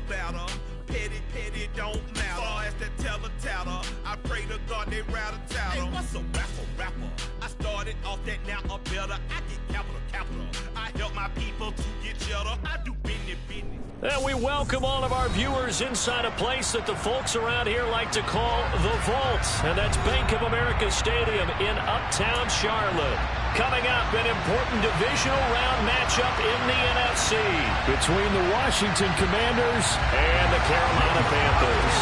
batter. Petty, petty, don't matter. Far as that teller-tatter, I pray to God they rat-a-tatter. Hey, what's a rapper? I started off that, now I'm better. I get capital. I help my people to get cheddar. I do business. And we welcome all of our viewers inside a place that the folks around here like to call the Vault. And that's Bank of America Stadium in Uptown Charlotte. Coming up, an important divisional round matchup in the NFC between the Washington Commanders and the Carolina Panthers.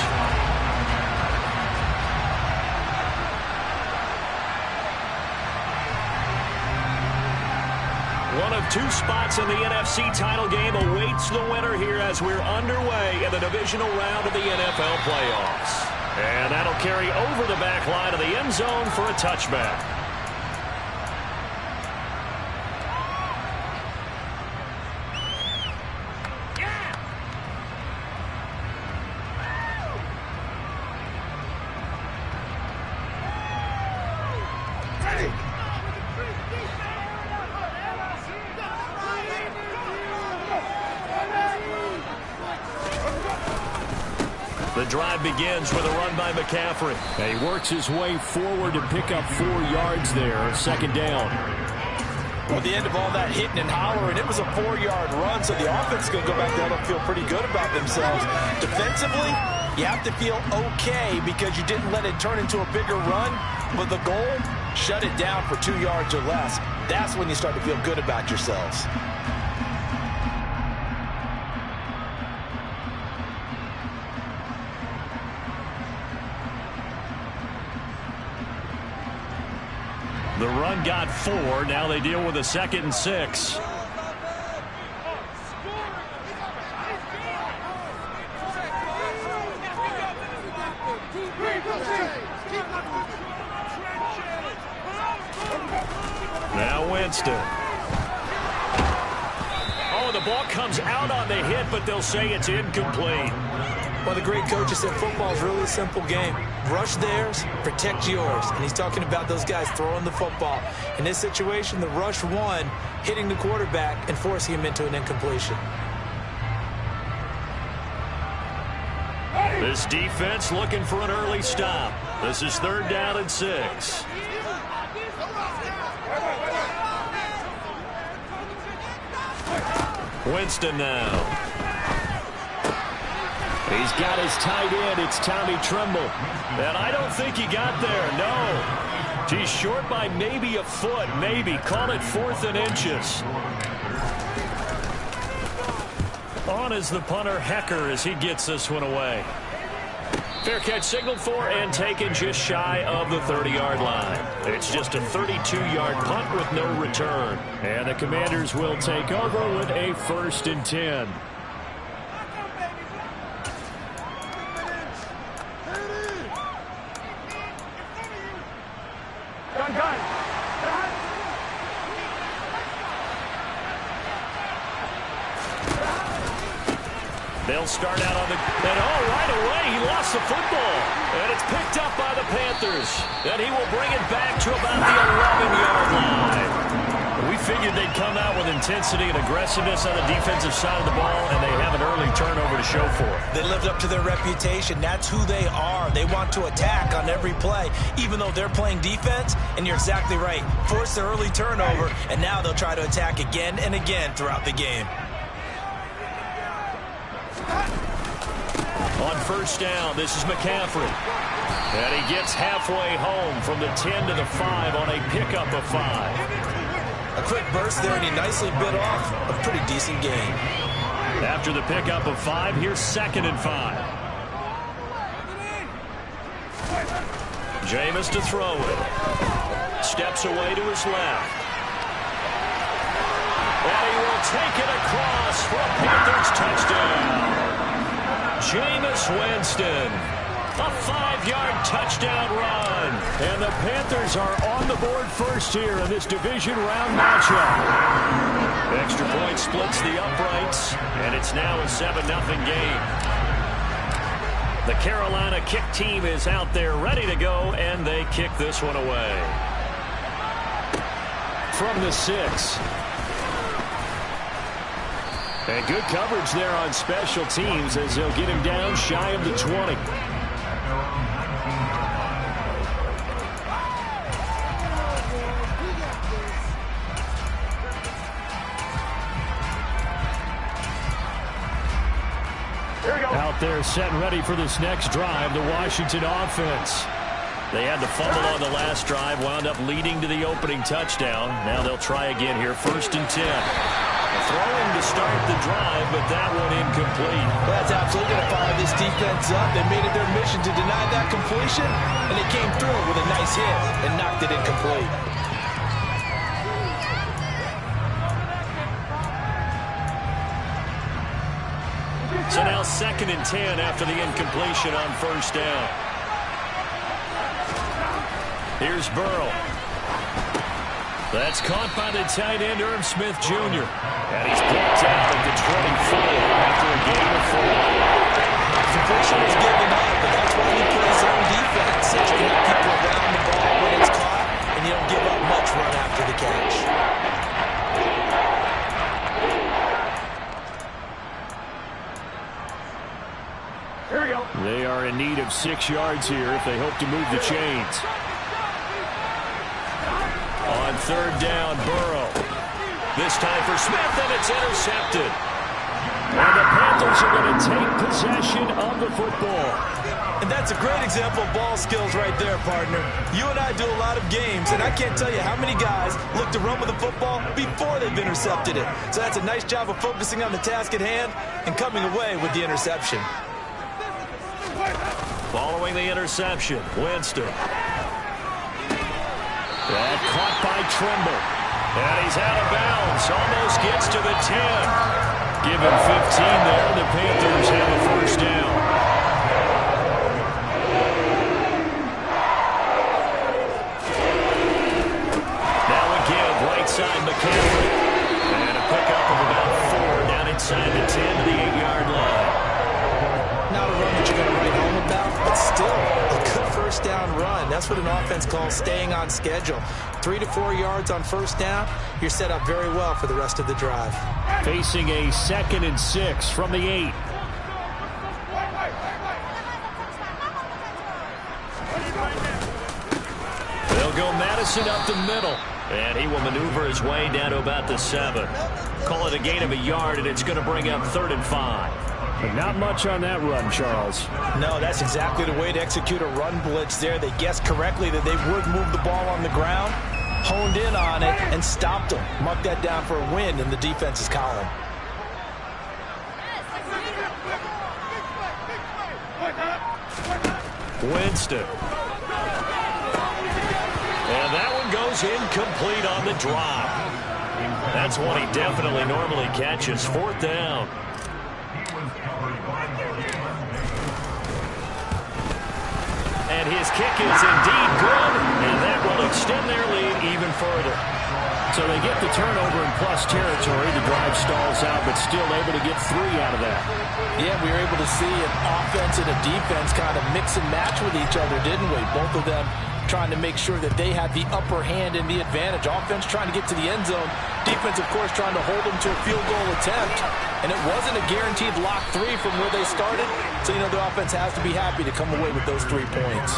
One of two spots in the NFC title game awaits the winner here as we're underway in the divisional round of the NFL playoffs. And that'll carry over the back line of the end zone for a touchback. The drive begins with a run by McCaffrey. And he works his way forward to pick up 4 yards there, second down. At the end of all that hitting and hollering, it was a 4-yard run, so the offense is going to go back down and feel pretty good about themselves. Defensively, you have to feel okay because you didn't let it turn into a bigger run, but the goal, shut it down for 2 yards or less. That's when you start to feel good about yourselves. The run got 4. Now they deal with a 2nd and 6. Now Winston. Oh, the ball comes out on the hit, but they'll say it's incomplete. Well, the great coaches said football is really a simple game. Rush theirs, protect yours. And he's talking about those guys throwing the football. In this situation, the rush won, hitting the quarterback and forcing him into an incompletion. This defense looking for an early stop. This is 3rd down and 6. Winston now. He's got his tight end. It's Tommy Tremble. And I don't think he got there. No. He's short by maybe a foot. Maybe. Call it 4th and inches. On is the punter, Hecker, as he gets this one away. Fair catch signaled for and taken just shy of the 30-yard line. It's just a 32-yard punt with no return. And the Commanders will take over with a 1st and 10. They'll start out on the... And right away, he lost the football. And it's picked up by the Panthers. And he will bring it back to about the 11-yard line. We figured they'd come out with intensity and aggressiveness on the defensive side of the ball, and they have an early turnover to show for it. They lived up to their reputation. That's who they are. They want to attack on every play, even though they're playing defense. And you're exactly right. Force the early turnover, and now they'll try to attack again and again throughout the game. On 1st down, this is McCaffrey. And he gets halfway home from the 10 to the 5 on a pickup of 5. A quick burst there, and he nicely bit off a pretty decent gain. After the pickup of 5, here's 2nd and 5. Jameis to throw it. Steps away to his left. And he will take it across for a Panthers touchdown. Jameis Winston, a 5-yard touchdown run. And the Panthers are on the board first here in this division round matchup. Extra point splits the uprights, and it's now a 7-0 game. The Carolina kick team is out there ready to go, and they kick this one away. From the 6. And good coverage there on special teams as they'll get him down shy of the 20. Out there set and ready for this next drive, the Washington offense. They had the fumble on the last drive, wound up leading to the opening touchdown. Now they'll try again here, 1st and 10. Throwing to start the drive, but that one incomplete. That's absolutely going to fire this defense up. They made it their mission to deny that completion, and they came through with a nice hit and knocked it incomplete. So now 2nd and 10 after the incompletion on 1st down. Here's Burrow. That's caught by the tight end, Irv Smith Jr. And he's blocked out at the 24 after a gain of 4. Completion was given up, but that's why you play zone defense. So you get people around the ball when it's caught, and you don't give up much run after the catch. They are in need of 6 yards here if they hope to move the chains. On 3rd down, Burrow. This time for Smith, and it's intercepted. And the Panthers are going to take possession of the football. And that's a great example of ball skills right there, partner. You and I do a lot of games, and I can't tell you how many guys look to run with the football before they've intercepted it. So that's a nice job of focusing on the task at hand and coming away with the interception. Following the interception, Winston. That caught by Trimble. And he's out of bounds. Almost gets to the 10. Give him 15 there. The Panthers have a 1st down. Now again, right side McCaffrey. And a pickup of about 4 down inside the 10 to the 8-yard line. Not a run that you're going to write home about, but still a good 1st down run. That's what an offense calls staying on schedule. 3 to 4 yards on 1st down, you're set up very well for the rest of the drive. Facing a 2nd and 6 from the 8. They'll go Madison up the middle. And he will maneuver his way down to about the 7. Call it a gain of a yard, and it's going to bring up 3rd and 5. But not much on that run, Charles. No, that's exactly the way to execute a run blitz there. They guessed correctly that they would move the ball on the ground, honed in on it, and stopped them. Mark that down for a win in the defense's column. Winston. And that one goes incomplete on the drop. That's one he definitely normally catches. 4th down. And his kick is indeed good, and that will extend their lead even further. So they get the turnover in plus territory. The drive stalls out, but still able to get 3 out of that. Yeah, we were able to see an offense and a defense kind of mix and match with each other, didn't we? Both of them trying to make sure that they had the upper hand and the advantage. Offense trying to get to the end zone. Defense, of course, trying to hold them to a field goal attempt. And it wasn't a guaranteed lock 3 from where they started. So, you know, the offense has to be happy to come away with those 3 points.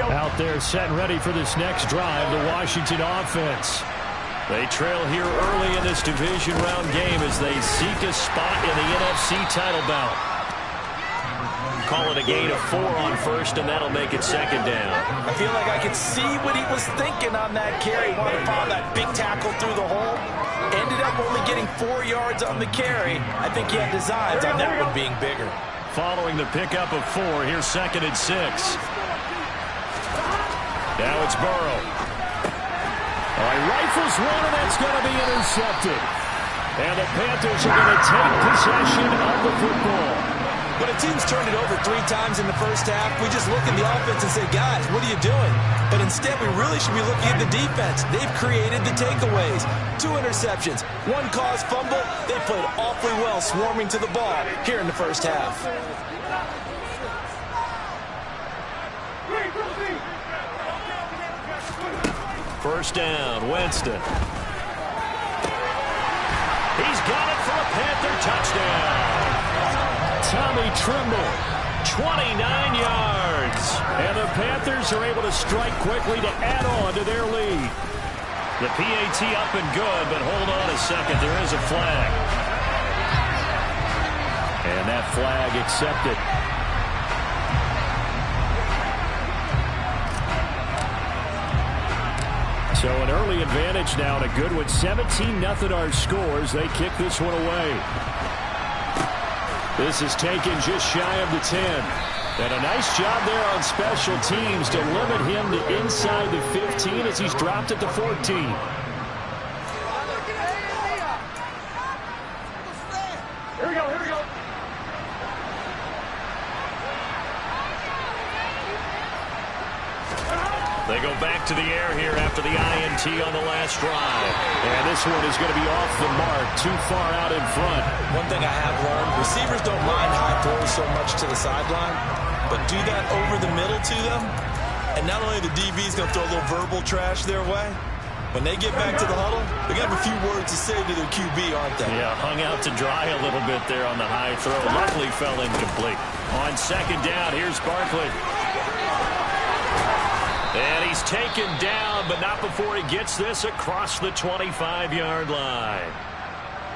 Out there set and ready for this next drive, the Washington offense. They trail here early in this division round game as they seek a spot in the NFC title bout. Call it a gain of 4 on 1st, and that'll make it 2nd down. I feel like I could see what he was thinking on that carry. Wanted to follow that big tackle through the hole. Ended up only getting 4 yards on the carry. I think he had designs on that one being bigger. Following the pickup of 4, here's 2nd and 6. Now it's Burrow. He rifles one, and that's going to be intercepted. And the Panthers are going to take possession of the football. When a team's turned it over 3 times in the first half, we just look at the offense and say, guys, what are you doing? But instead, we really should be looking at the defense. They've created the takeaways. 2 interceptions, 1 caused fumble. They played awfully well swarming to the ball here in the first half. First down, Winston. He's got it for a Panther touchdown. Tommy Trimble, 29 yards. And the Panthers are able to strike quickly to add on to their lead. The PAT up and good, but hold on a second. There is a flag. And that flag accepted. So an early advantage now, and a good one. 17-0 our scores. They kick this one away. This is taken just shy of the 10. And a nice job there on special teams to limit him to inside the 15 as he's dropped at the 14. They go back to the air here after the INT on the last drive. And this one is going to be off the mark, too far out in front. One thing I have learned, receivers don't mind high throws so much to the sideline, but do that over the middle to them, and not only the DB's going to throw a little verbal trash their way, when they get back to the huddle, they're going to have a few words to say to their QB, aren't they? Yeah, hung out to dry a little bit there on the high throw. Luckily fell incomplete. On second down, here's Barkley. And he's taken down, but not before he gets this across the 25-yard line.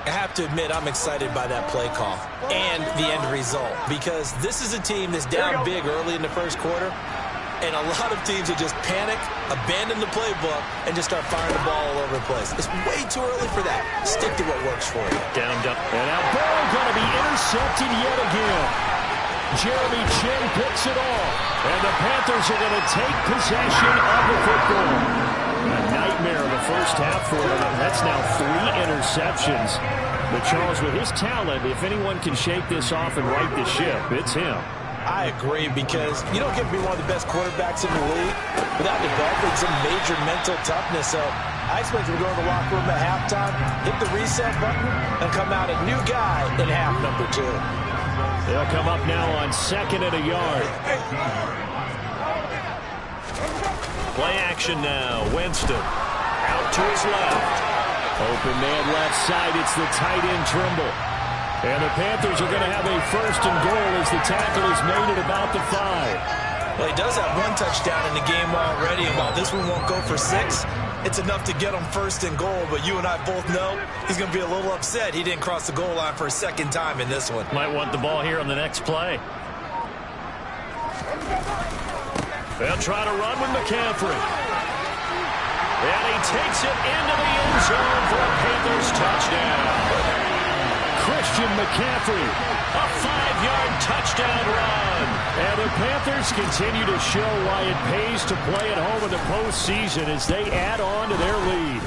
I have to admit, I'm excited by that play call and the end result, because this is a team that's down big early in the first quarter, and a lot of teams will just panic, abandon the playbook, and just start firing the ball all over the place. It's way too early for that. Stick to what works for you. Down. And now ball going to be intercepted yet again. Jeremy Chin picks it off, and the Panthers are going to take possession of the football. A nightmare of the first half for them. That's now 3 interceptions. But Charles, with his talent, if anyone can shake this off and right the ship, it's him. I agree, because you don't get to be one of the best quarterbacks in the league without developing some major mental toughness. So I expect him to go to the locker room at halftime, hit the reset button, and come out a new guy in half number 2. They'll come up now on 2nd and a yard. Play action now. Winston out to his left. Open man left side. It's the tight end Trimble. And the Panthers are going to have a 1st and goal as the tackle is made at about the 5. Well, he does have 1 touchdown in the game already, and while this one won't go for 6, it's enough to get him 1st and goal. But you and I both know he's going to be a little upset he didn't cross the goal line for a 2nd time in this one. Might want the ball here on the next play. They'll try to run with McCaffrey. And he takes it into the end zone for a Panthers touchdown. Christian McCaffrey, a 5-yard touchdown run. And the Panthers continue to show why it pays to play at home in the postseason as they add on to their lead.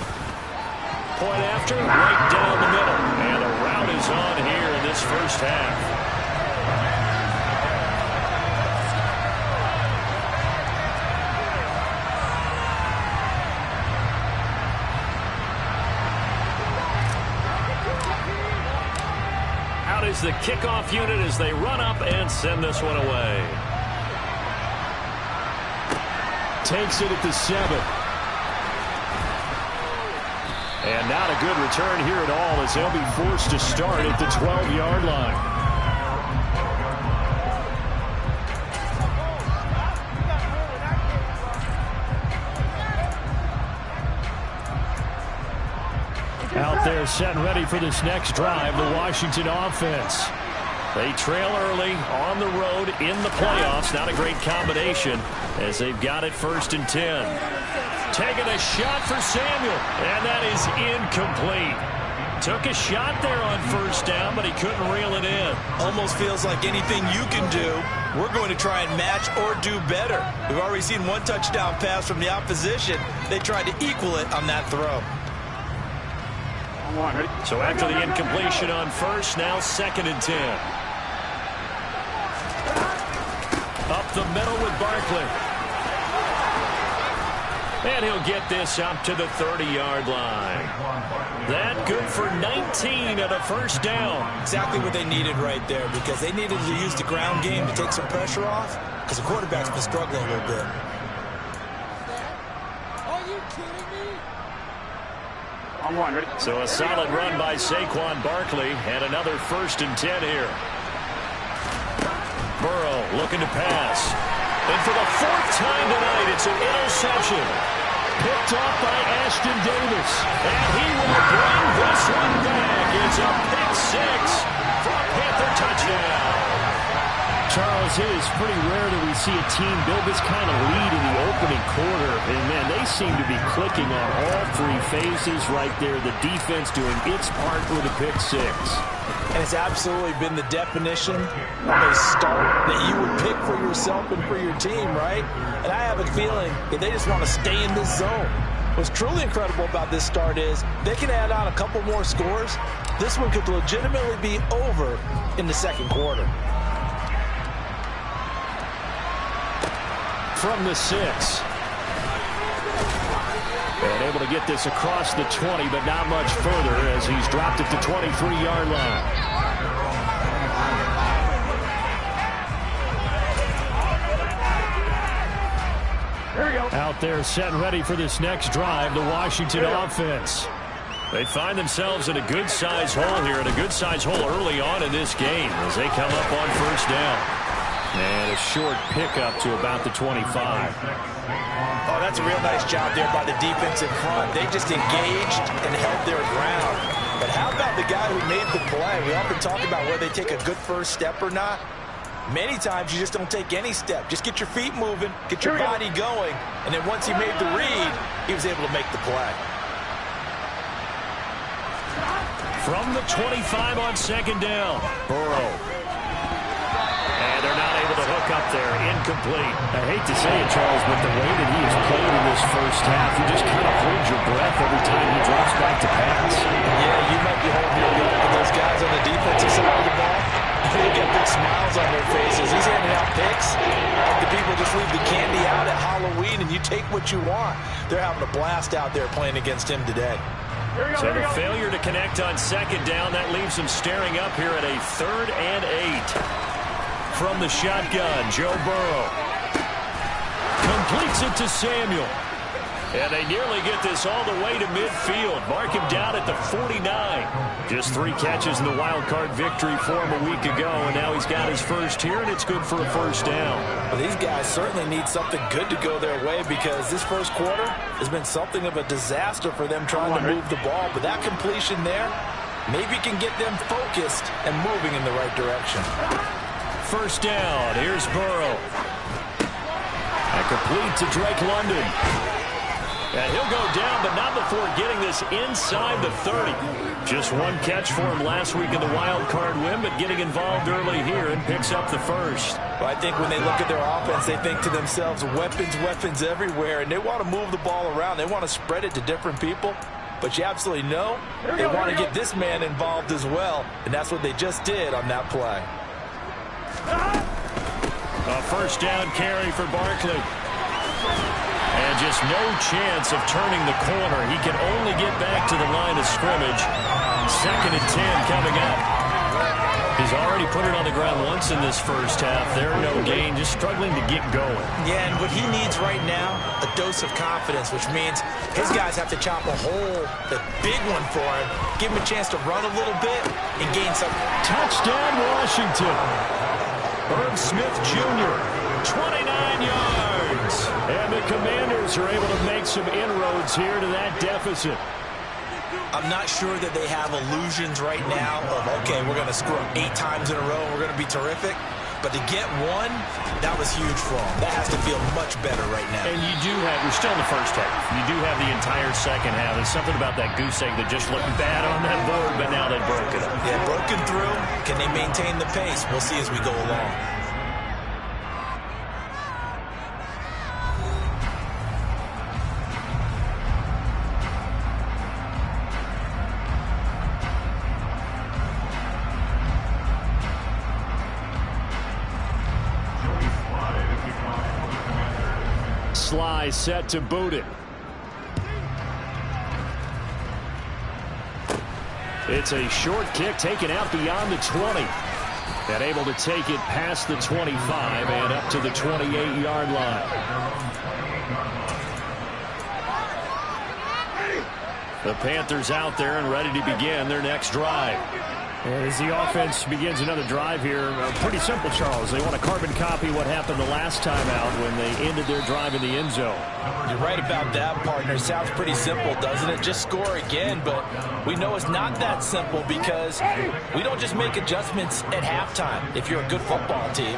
Point after, right down the middle. And the route is on here in this first half. Is the kickoff unit as they run up and send this one away. Takes it at the 7. And not a good return here at all as they'll be forced to start at the 12-yard line. Out there set and ready for this next drive, the Washington offense. They trail early on the road in the playoffs. Not a great combination as they've got it 1st and 10. Taking a shot for Samuel, and that is incomplete. Took a shot there on first down, but he couldn't reel it in. Almost feels like anything you can do, we're going to try and match or do better. We've already seen one touchdown pass from the opposition. They tried to equal it on that throw. So after the incompletion on first, now 2nd and 10. Up the middle with Barkley. And he'll get this up to the 30-yard line. That good for 19 and a first down. Exactly what they needed right there, because they needed to use the ground game to take some pressure off, because the quarterback's been struggling a little bit. Are you kidding me? So a solid run by Saquon Barkley, and another 1st and 10 here. Burrow looking to pass. And for the 4th time tonight, it's an interception. Picked off by Ashton Davis. And he will bring this one back. It's a pick 6 for a Panther touchdown. Charles, it is pretty rare that we see a team build this kind of lead in the opening quarter. And, man, they seem to be clicking on all 3 phases right there. The defense doing its part with a pick 6. And it's absolutely been the definition of a start that you would pick for yourself and for your team, right? And I have a feeling that they just want to stay in this zone. What's truly incredible about this start is they can add on a couple more scores. This one could legitimately be over in the 2nd quarter. From the 6. And able to get this across the 20, but not much further as he's dropped at the 23-yard line. There we go. Out there set and ready for this next drive, the Washington offense. They find themselves in a good-sized hole here, and a good-sized hole early on in this game as they come up on first down. And a short pickup to about the 25. Oh, that's a real nice job there by the defense in front. They just engaged and held their ground. But how about the guy who made the play? We often talk about whether they take a good first step or not. Many times you just don't take any step. Just get your feet moving, get your body going, and then once he made the read, he was able to make the play. From the 25 on 2nd down, Burrow. And they're not able to hook up there. Incomplete. I hate to say it, Charles, but the way that he has played in this first half, you just kind of hold your breath every time he drops back to pass. Yeah, you might be holding your breath with those guys on the defensive side of the ball. They get big smiles on their faces. He's handing out picks. Like the people just leave the candy out at Halloween and you take what you want. They're having a blast out there playing against him today. So the failure to connect on 2nd down, that leaves him staring up here at a 3rd and 8. From the shotgun, Joe Burrow completes it to Samuel. And they nearly get this all the way to midfield. Mark him down at the 49. Just 3 catches in the wild card victory for him a week ago, and now he's got his first here, and it's good for a first down. Well, these guys certainly need something good to go their way, because this first quarter has been something of a disaster for them trying to move the ball. But that completion there maybe can get them focused and moving in the right direction. First down, here's Burrow. And complete to Drake London. And he'll go down, but not before getting this inside the 30. Just 1 catch for him last week in the wild card win, but getting involved early here and picks up the first. Well, I think when they look at their offense, they think to themselves, weapons, weapons everywhere, and they want to move the ball around. They want to spread it to different people. But you absolutely know they want to get this man involved as well, and that's what they just did on that play. A first down carry for Barkley. And just no chance of turning the corner. He can only get back to the line of scrimmage. 2nd and 10 coming up. He's already put it on the ground once in this first half. There, no gain, just struggling to get going. Yeah, and what he needs right now, a dose of confidence, which means his guys have to chop a hole, the big one for him, give him a chance to run a little bit and gain some. Touchdown, Washington. Herb Smith Jr., 29 yards. And the Commanders are able to make some inroads here to that deficit. I'm not sure that they have illusions right now of, okay, we're going to score 8 times in a row and we're going to be terrific. But to get one, that was huge for him. That has to feel much better right now. And we're still in the first half. You do have the entire second half. There's something about that goose egg that just looked bad on that board, but now they've broken it. Yeah, broken through. Can they maintain the pace? We'll see as we go along. Sly set to boot it. It's a short kick taken out beyond the 20. And able to take it past the 25 and up to the 28-yard line. The Panthers out there and ready to begin their next drive. As the offense begins another drive here, pretty simple, Charles. They want to carbon copy what happened the last time out when they ended their drive in the end zone. You're right about that, partner. Sounds pretty simple, doesn't it? Just score again, but we know it's not that simple because we don't just make adjustments at halftime. If you're a good football team,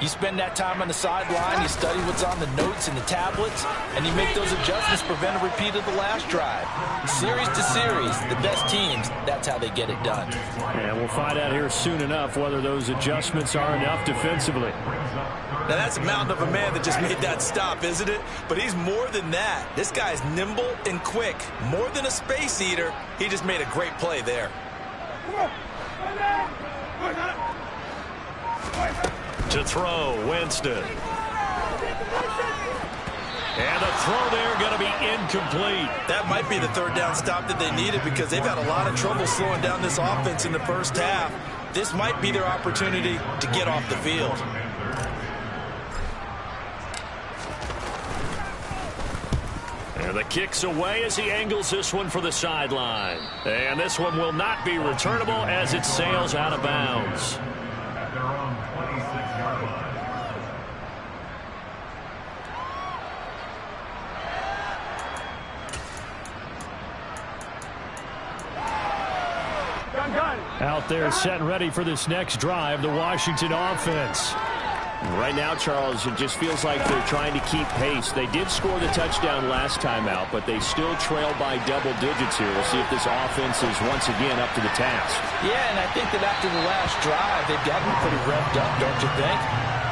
you spend that time on the sideline, you study what's on the notes and the tablets, and you make those adjustments, prevent a repeat of the last drive. Series to series, the best teams, that's how they get it done. And we'll find out here soon enough whether those adjustments are enough defensively. Now, that's a mountain of a man that just made that stop, isn't it? But he's more than that. This guy's nimble and quick. More than a space eater, he just made a great play there. To throw, Winston. And the throw there going to be incomplete. That might be the third down stop that they needed because they've had a lot of trouble slowing down this offense in the first half. This might be their opportunity to get off the field. And the kick's away as he angles this one for the sideline. And this one will not be returnable as it sails out of bounds. At their own 26-yard line. Out there set and ready for this next drive, the Washington offense. Right now, Charles, it just feels like they're trying to keep pace. They did score the touchdown last time out, but they still trail by double digits here. We'll see if this offense is once again up to the task. Yeah, and I think that after the last drive, they've gotten pretty revved up, don't you think?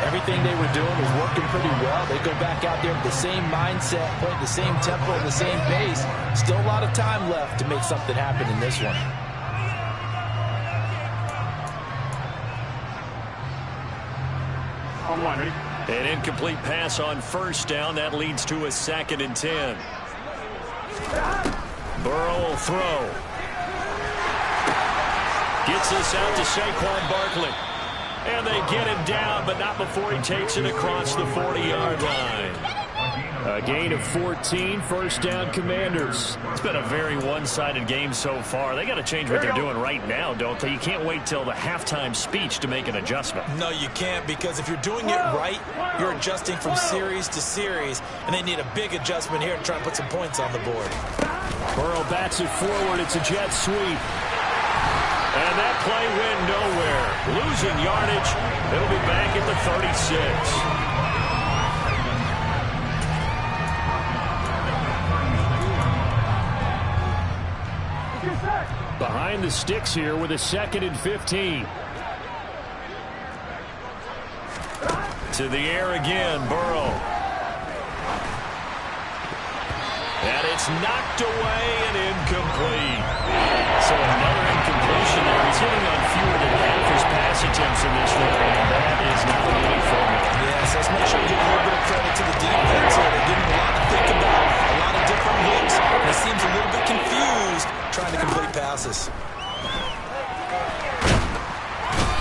Everything they were doing was working pretty well. They go back out there with the same mindset, playing the same tempo, the same pace. Still a lot of time left to make something happen in this one. An incomplete pass on first down. That leads to a 2nd and 10. Burrow will throw. Gets this out to Saquon Barkley. And they get him down, but not before he takes it across the 40-yard line. A gain of 14, first down Commanders. It's been a very one-sided game so far. They got to change what they're doing right now, don't they? You can't wait till the halftime speech to make an adjustment. No, you can't, because if you're doing it right, you're adjusting from series to series, and they need a big adjustment here to try and put some points on the board. Burrow bats it forward. It's a jet sweep. And that play went nowhere. Losing yardage. It'll be back at the 36. Behind the sticks here with a 2nd and 15. To the air again, Burrow. And it's knocked away and incomplete. So another incompletion there. He's hitting on fewer than half his pass attempts in this one, and that is not a winning formula. Yes, let's make sure we give a little bit of credit to the defense here. They're giving a lot to think about, a lot of different looks. He seems a little bit confused trying to complete passes.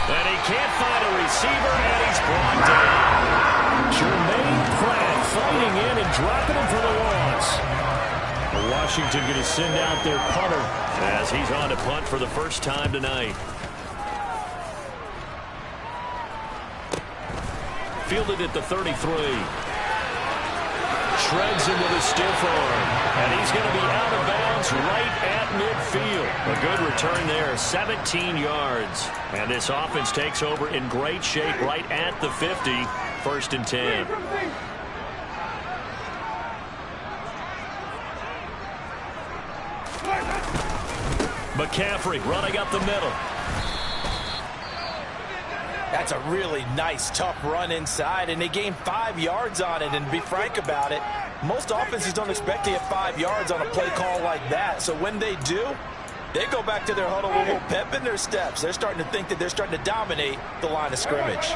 And he can't find a receiver, and he's brought down. Jermaine Pratt fighting in and dropping him for the loss. Washington going to send out their punter as he's on to punt for the first time tonight. Fielded at the 33. shreds him with a stiff arm. And he's going to be out of bounds right at midfield. A good return there, 17 yards. And this offense takes over in great shape right at the 50, 1st and 10. McCaffrey running up the middle. That's a really nice, tough run inside, and they gained 5 yards on it. And to be frank about it, most offenses don't expect to get 5 yards on a play call like that. So when they do, they go back to their huddle with a little pep in their steps. They're starting to think that they're starting to dominate the line of scrimmage.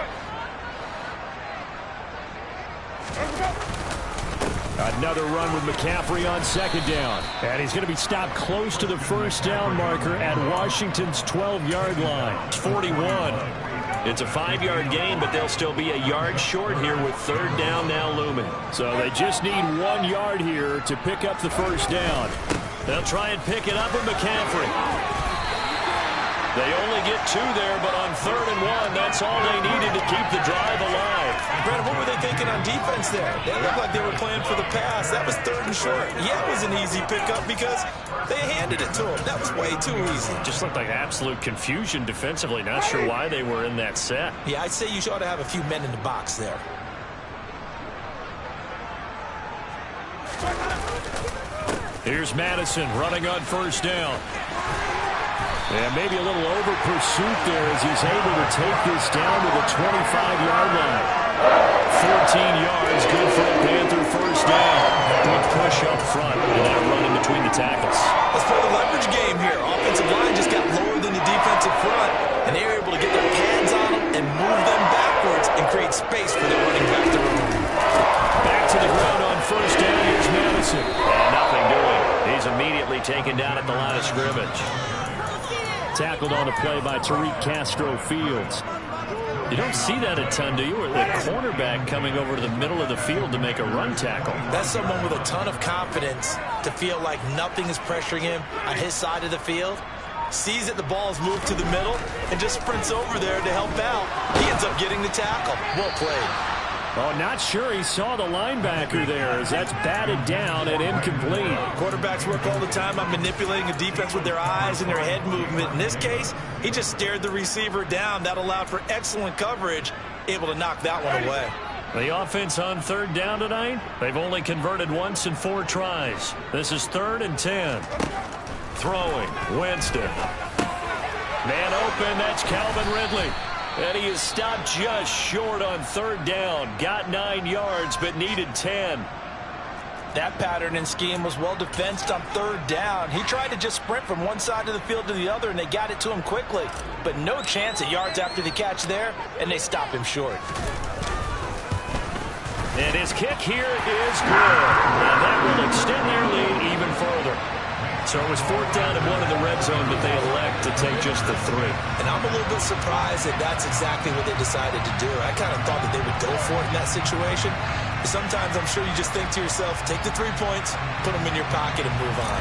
Another run with McCaffrey on 2nd down. And he's going to be stopped close to the 1st down marker at Washington's 12-yard line. It's 41. It's a 5-yard gain, but they'll still be a yard short here with 3rd down now looming. So they just need 1 yard here to pick up the 1st down. They'll try and pick it up with McCaffrey. They only get 2 there, but on 3rd and 1, that's all they needed to keep the drive alive. Brad, what were they thinking on defense there? They looked like they were playing for the pass. That was 3rd and short. Yeah, it was an easy pickup because they handed it to him. That was way too easy. Just looked like absolute confusion defensively. Not sure why they were in that set. Yeah, I'd say you ought to have a few men in the box there. Here's Madison running on 1st down. And maybe a little over pursuit there as he's able to take this down to the 25-yard line. 14 yards, good for a Panther 1st down. Good push up front and that run in between the tackles. Let's play the leverage game here. Offensive line just got lower than the defensive front, and they were able to get their pads on them and move them backwards and create space for their running back to run. Back to the ground on 1st down. Here's Madison. And nothing doing. He's immediately taken down at the line of scrimmage. Tackled on the play by Tariq Castro Fields. You don't see that a ton, do you? Or the cornerback coming over to the middle of the field to make a run tackle. That's someone with a ton of confidence to feel like nothing is pressuring him on his side of the field. Sees that the ball's moved to the middle and just sprints over there to help out. He ends up getting the tackle. Well played. Oh, not sure he saw the linebacker there as that's batted down and incomplete. Quarterbacks work all the time on manipulating a defense with their eyes and their head movement. In this case, he just stared the receiver down. That allowed for excellent coverage, able to knock that one away. The offense on 3rd down tonight, they've only converted once in 4 tries. This is 3rd and 10. Throwing, Winston. Man open, that's Calvin Ridley. And he is stopped just short on 3rd down. Got 9 yards, but needed 10. That pattern and scheme was well defensed on 3rd down. He tried to just sprint from one side of the field to the other, and they got it to him quickly. But no chance at yards after the catch there, and they stop him short. And his kick here is good. And that will extend their lead even further. So it was 4th down and 1 in the red zone, but they elect to take just the 3. And I'm a little bit surprised that that's exactly what they decided to do. I kind of thought that they would go for it in that situation. But sometimes I'm sure you just think to yourself, take the 3 points, put them in your pocket, and move on.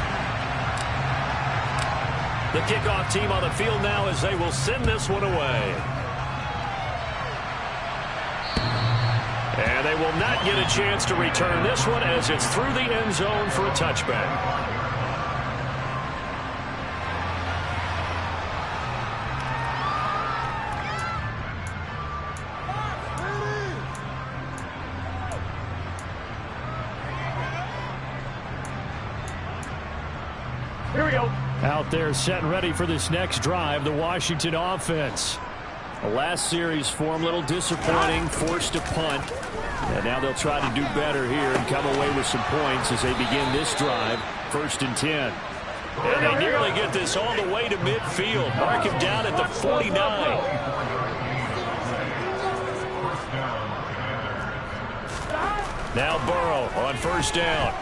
The kickoff team on the field now as they will send this one away. And they will not get a chance to return this one as it's through the end zone for a touchback. Here we go. Out there set and ready for this next drive, the Washington offense. The last series for them, a little disappointing, forced a punt. And now they'll try to do better here and come away with some points as they begin this drive, 1st and 10. And they nearly get this all the way to midfield. Mark him down at the 49. Now Burrow on 1st down.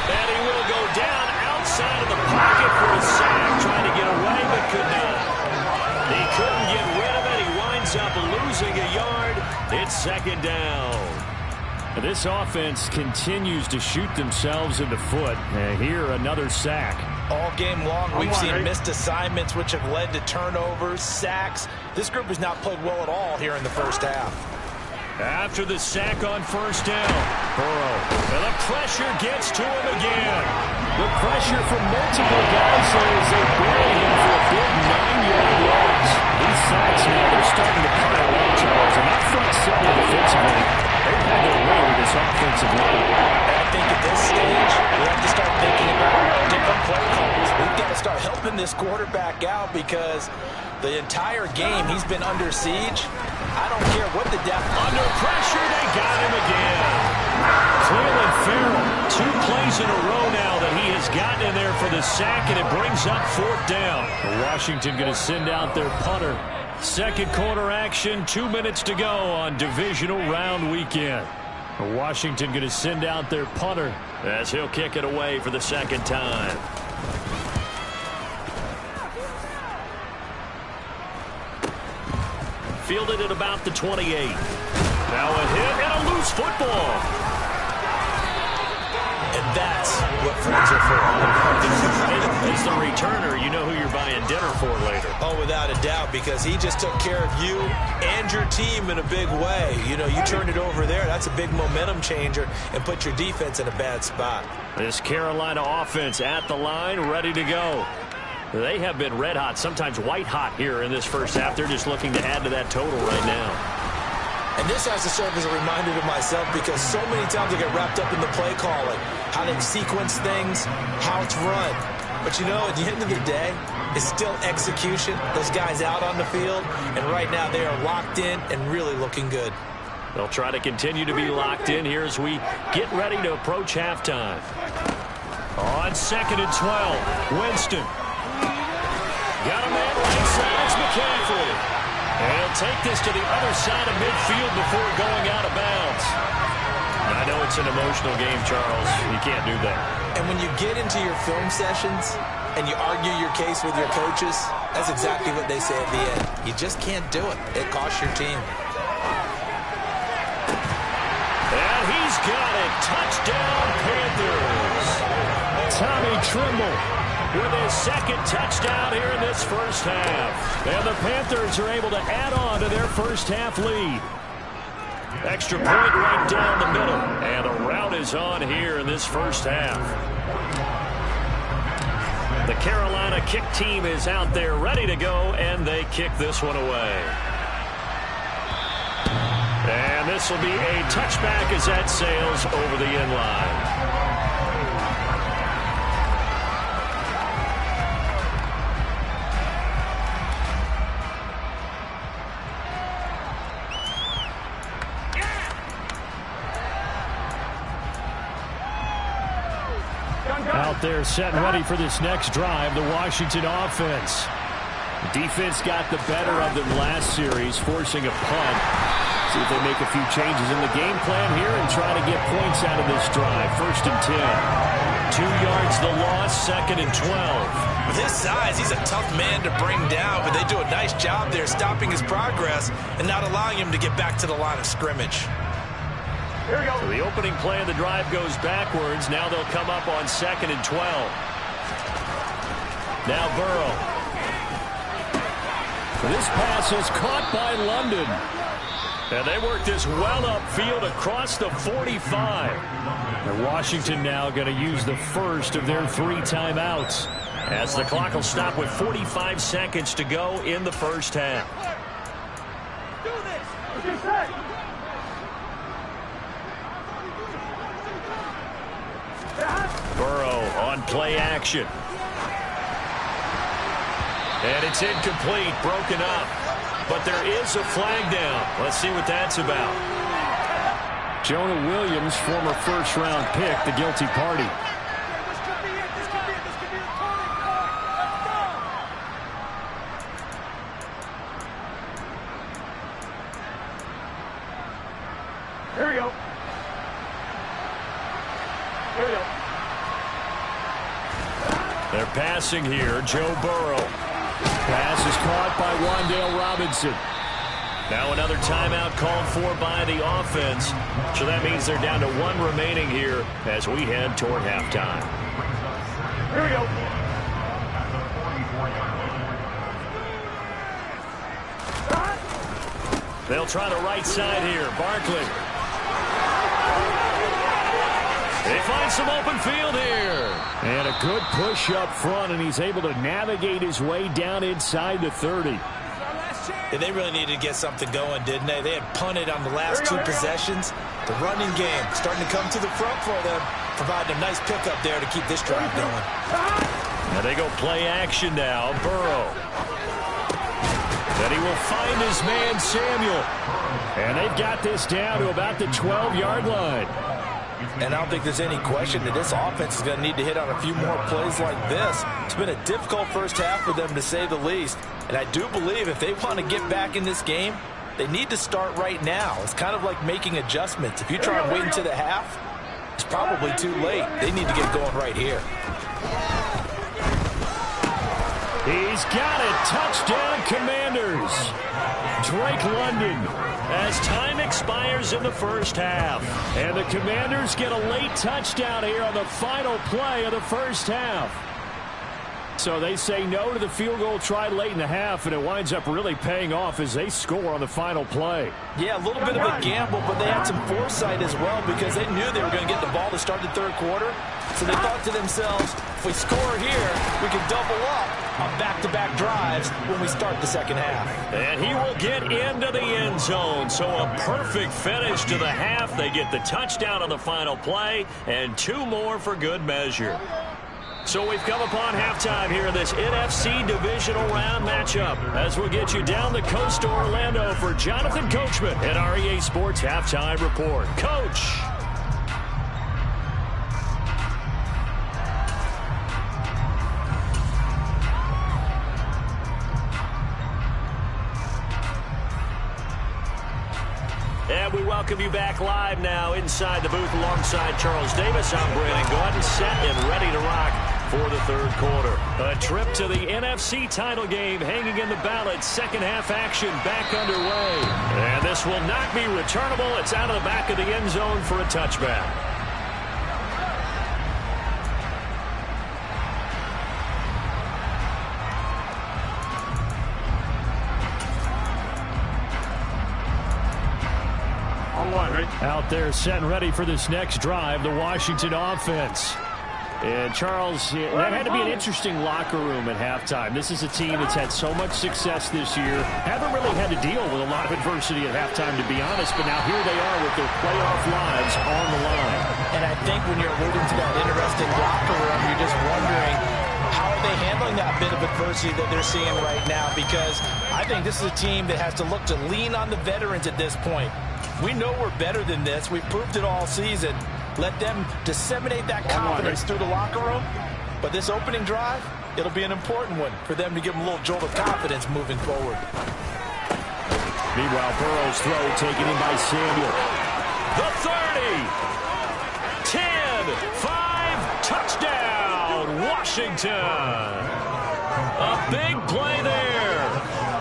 And he will go down outside of the pocket for a sack. Trying to get away, but could not. He couldn't get rid of it. He winds up losing a yard. It's 2nd down. This offense continues to shoot themselves in the foot. And here, another sack. All game long, we've seen missed assignments, which have led to turnovers, sacks. This group has not played well at all here in the 1st half. After the sack on first down, Burrow. And the pressure gets to him again. The pressure from multiple guys as they bury him for a big 9-yard loss. These sacks now, they're starting to pile up, Charles. And that front seven defensively, they've had their way with this offensive line. I think at this stage, we have to start thinking about different play calls. We've got to start helping this quarterback out because the entire game he's been under siege. I don't care what the depth. Under pressure, they got him again. Cleveland Farrell, 2 plays in a row now that he has gotten in there for the sack, and it brings up 4th down. Washington going to send out their punter. Second quarter action, 2 minutes to go on divisional round weekend. Washington going to send out their punter as he'll kick it away for the second time. Fielded at about the 28. Now a hit and a loose football. And that's what friends are for. As the returner, you know who you're buying dinner for later. Oh, without a doubt, because he just took care of you and your team in a big way. You know, you turned it over there. That's a big momentum changer and put your defense in a bad spot. This Carolina offense at the line, ready to go. They have been red hot, sometimes white hot here in this first half. They're just looking to add to that total right now. And this has to serve as a reminder to myself because so many times I get wrapped up in the play calling, how they sequence things, how it's run. But, you know, at the end of the day, it's still execution. Those guys out on the field, and right now they are locked in and really looking good. They'll try to continue to be locked in here as we get ready to approach halftime. On 2nd and 12, Winston. Got a man right side, it's McCaffrey. And he'll take this to the other side of midfield before going out of bounds. I know it's an emotional game, Charles. You can't do that. And when you get into your film sessions and you argue your case with your coaches, that's exactly what they say at the end. You just can't do it. It costs your team. And he's got it. Touchdown, Panthers. Tommy Trimble with his second touchdown here in this first half. And the Panthers are able to add on to their first half lead. Extra point right down the middle. And the rout is on here in this first half. The Carolina kick team is out there ready to go, and they kick this one away. And this will be a touchback as that sails over the end line. Out there set and ready for this next drive, the Washington offense. Defense got the better of them last series, forcing a punt. See if they make a few changes in the game plan here and try to get points out of this drive. 1st and 10. 2 yards the loss, 2nd and 12. With his size, he's a tough man to bring down, but they do a nice job there stopping his progress and not allowing him to get back to the line of scrimmage. Here we go. So the opening play of the drive goes backwards. Now they'll come up on 2nd and 12. Now Burrow. This pass is caught by London. And they work this well upfield across the 45. And Washington now going to use the first of their 3 timeouts, as the clock will stop with 45 seconds to go in the first half. Do this. What you say? Burrow on play action. And it's incomplete, broken up. But there is a flag down. Let's see what that's about. Jonah Williams, former first-round pick, the guilty party. This could be it. This could be it. This could be the turning point. Let's go. Here we go. Here we go. They're passing here. Joe Burrow. Pass is caught by Wan'Dale Robinson. Now another timeout called for by the offense. So that means they're down to 1 remaining here as we head toward halftime. Here we go. They'll try the right side here. Barkley. They find some open field here. And a good push up front, and he's able to navigate his way down inside the 30. Yeah, they really needed to get something going, didn't they? They had punted on the last two possessions. The running game starting to come to the front for them, providing a nice pickup there to keep this drive going. Now they go play action now. Burrow. Then he will find his man, Samuel. And they've got this down to about the 12-yard line. And I don't think there's any question that this offense is going to need to hit on a few more plays like this. It's been a difficult first half for them, to say the least. And I do believe if they want to get back in this game, they need to start right now. It's kind of like making adjustments. If you try and wait until the half, it's probably too late. They need to get going right here. He's got it. Touchdown, Commanders. Drake London. As time expires in the first half. And the Commanders get a late touchdown here on the final play of the first half. So they say no to the field goal try late in the half, and it winds up really paying off as they score on the final play. Yeah, a little bit of a gamble, but they had some foresight as well because they knew they were going to get the ball to start the third quarter. So they thought to themselves, if we score here, we can double up on back-to-back drives when we start the second half. And he will get into the end zone. So a perfect finish to the half. They get the touchdown on the final play and two more for good measure. So we've come upon halftime here in this NFC Divisional Round matchup as we'll get you down the coast to Orlando for Jonathan Coachman at our EA Sports Halftime Report. Coach. And we welcome you back live now inside the booth alongside Charles Davis. I'm Brandon Gordon, set and ready to rock for the third quarter. A trip to the NFC title game hanging in the balance. Second half action back underway. And this will not be returnable. It's out of the back of the end zone for a touchback. Out there set and ready for this next drive, the Washington offense. And Charles, that had to be an interesting locker room at halftime. This is a team that's had so much success this year. Haven't really had to deal with a lot of adversity at halftime, to be honest. But now here they are with their playoff lives on the line. And I think when you're alluding to that interesting locker room, you're just wondering, how are they handling that bit of adversity that they're seeing right now? Because I think this is a team that has to look to lean on the veterans at this point. We know we're better than this. We've proved it all season. Let them disseminate that confidence through the locker room. But this opening drive, it'll be an important one for them to give them a little jolt of confidence moving forward. Meanwhile, Burrow's throw taken in by Samuel. The 30. 10. 5. Touchdown, Washington. A big play there.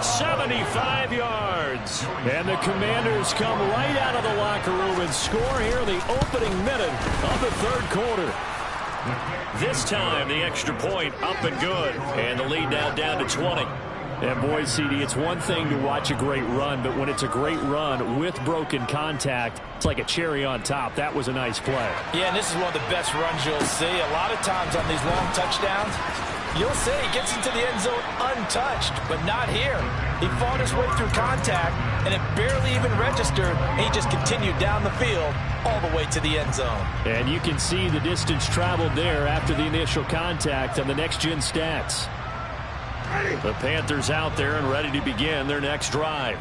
75 yards. And the Commanders come right out of the locker room and score here in the opening minute of the third quarter. This time, the extra point up and good. And the lead now down to 20. And boy, CD, it's one thing to watch a great run, but when it's a great run with broken contact, it's like a cherry on top. That was a nice play. Yeah, and this is one of the best runs you'll see. A lot of times on these long touchdowns, you'll say he gets into the end zone untouched, but not here. He fought his way through contact, and it barely even registered, and he just continued down the field all the way to the end zone. And you can see the distance traveled there after the initial contact on the next-gen stats. The Panthers out there and ready to begin their next drive.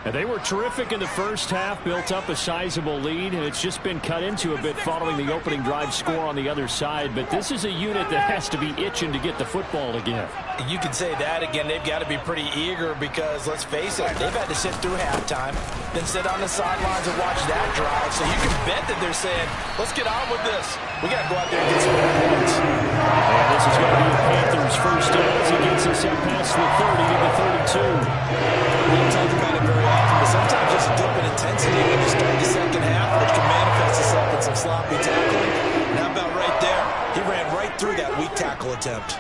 And they were terrific in the first half, built up a sizable lead, and it's just been cut into a bit following the opening drive score on the other side. But this is a unit that has to be itching to get the football again. You can say that again. They've got to be pretty eager because, let's face it, they've had to sit through halftime, then sit on the sidelines and watch that drive. So you can bet that they're saying, let's get on with this. We got to go out there and get some points. And this is going to be the Panthers' first down as he gets us up past the 30 to the 32. We don't talk about it very often, but sometimes just a dip in intensity when you start the second half, which can manifest itself in some sloppy tackling. And how about right there? He ran right through that weak tackle attempt.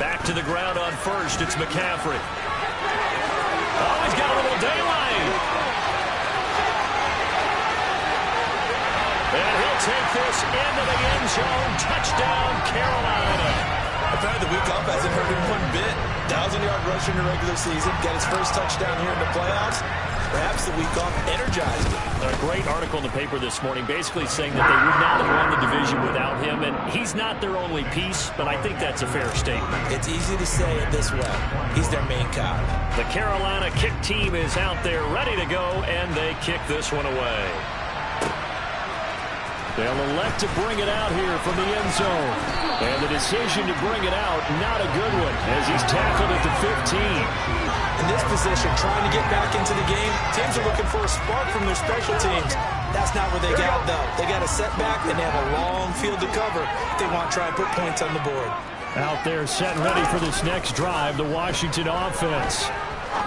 Back to the ground on first. It's McCaffrey. Oh, he's got a little daylight. And he'll take this into the end zone. Touchdown, Carolina. Apparently the week off hasn't hurt him one bit. 1,000-yard rusher in the regular season. Got his first touchdown here in the playoffs. Perhaps the week off energized him. A great article in the paper this morning basically saying that they would not have won the division without him. And he's not their only piece, but I think that's a fair statement. It's easy to say it this way. He's their main cog. The Carolina kick team is out there ready to go, and they kick this one away. They'll elect to bring it out here from the end zone. And the decision to bring it out, not a good one, as he's tackled at the 15. In this position, trying to get back into the game, teams are looking for a spark from their special teams. That's not what they got, though. They got a setback, and they have a long field to cover if they want to try and put points on the board. Out there set and ready for this next drive, the Washington offense.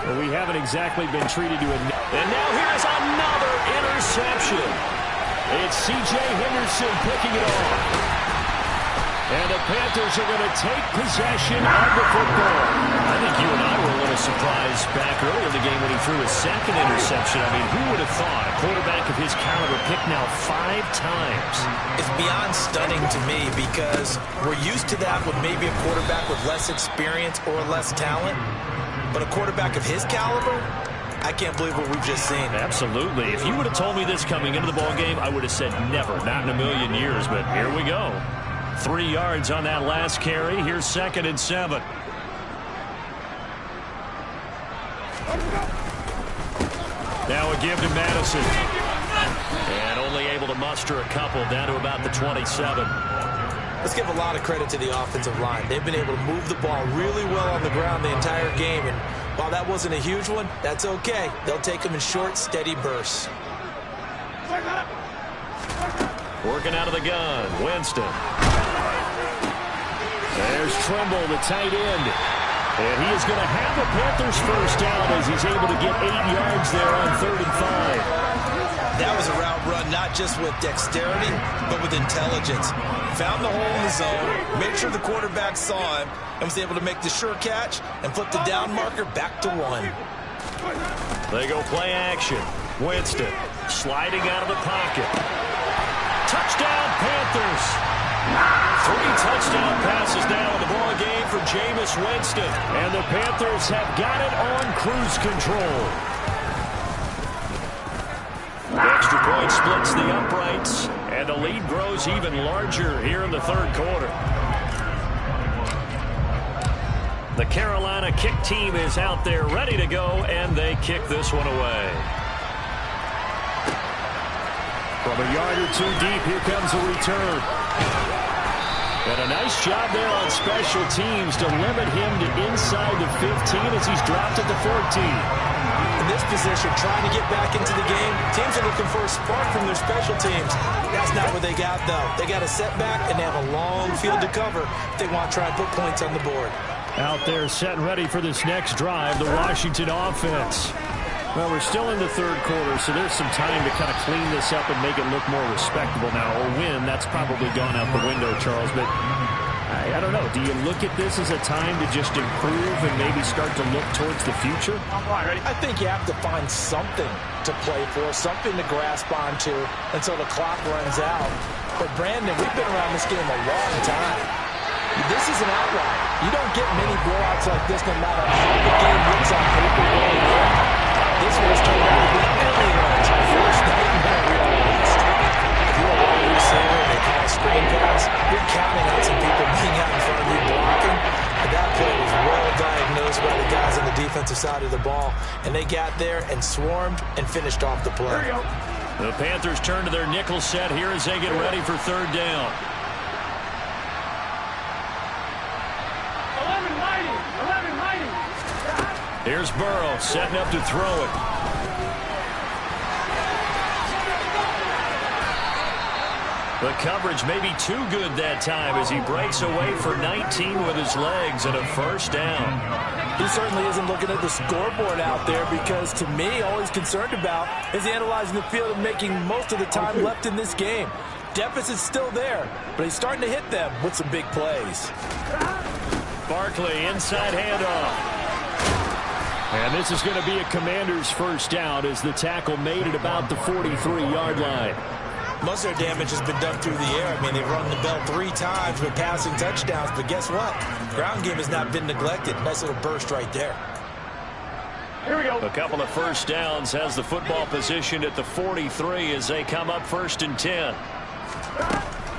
Well, we haven't exactly been treated to a... And now here's another interception. It's C.J. Henderson picking it off. And the Panthers are going to take possession of the football. I think you and I were a little surprised back earlier in the game when he threw his second interception. I mean, who would have thought a quarterback of his caliber picked now 5 times? It's beyond stunning to me because we're used to that with maybe a quarterback with less experience or less talent. But a quarterback of his caliber, I can't believe what we've just seen. Absolutely. If you would have told me this coming into the ballgame, I would have said never, not in a million years. But here we go. 3 yards on that last carry. Here's 2nd and 7. Now a give to Madison. And only able to muster a couple down to about the 27. Let's give a lot of credit to the offensive line. They've been able to move the ball really well on the ground the entire game. And while that wasn't a huge one, that's okay. They'll take them in short, steady bursts. Working out of the gun, Winston. There's Trimble, the tight end. And he is going to have the Panthers first down as he's able to get 8 yards there on 3rd and 5. That was a route run not just with dexterity, but with intelligence. Found the hole in the zone, made sure the quarterback saw him, and was able to make the sure catch and flip the down marker back to 1. They go play action. Winston sliding out of the pocket. Touchdown, Panthers. 3 touchdown passes now in the ball game for Jameis Winston. And the Panthers have got it on cruise control. The extra point splits the uprights, and the lead grows even larger here in the 3rd quarter. The Carolina kick team is out there ready to go, and they kick this one away. From a yard or 2 deep, here comes a return. And a nice job there on special teams to limit him to inside the 15 as he's dropped at the 14. In this position, trying to get back into the game, teams are looking for a spark from their special teams. That's not what they got, though. They got a setback, and they have a long field to cover if they want to try and put points on the board. Out there set and ready for this next drive, the Washington offense. Well, we're still in the 3rd quarter, so there's some time to kind of clean this up and make it look more respectable now. Or win, that's probably gone out the window, Charles. But I don't know. Do you look at this as a time to just improve and maybe start to look towards the future? I think you have to find something to play for, something to grasp onto until the clock runs out. But, Brandon, we've been around this game a long time. This is an outlier. You don't get many blowouts like this no matter how the game looks on paper going in. This one has turned out to be anyone's first nightmare realized. If you're a wide receiver and they call a screen pass, you're counting on some people being out in front of you blocking. But that play was well diagnosed by the guys on the defensive side of the ball. And they got there and swarmed and finished off the play. The Panthers turn to their nickel set here as they get ready for 3rd down. 11 hiding. Here's Burrow setting up to throw it. The coverage may be too good that time as he breaks away for 19 with his legs and a first down. He certainly isn't looking at the scoreboard out there because, to me, all he's concerned about is analyzing the field and making most of the time left in this game. Deficit's still there, but he's starting to hit them with some big plays. Barkley, inside handoff. And this is going to be a Commanders first down as the tackle made at about the 43-yard line. Most of their damage has been done through the air. I mean, they've run the bell 3 times with passing touchdowns, but guess what? Ground game has not been neglected. Nice little burst right there. Here we go. A couple of first downs, has the football positioned at the 43 as they come up 1st and 10.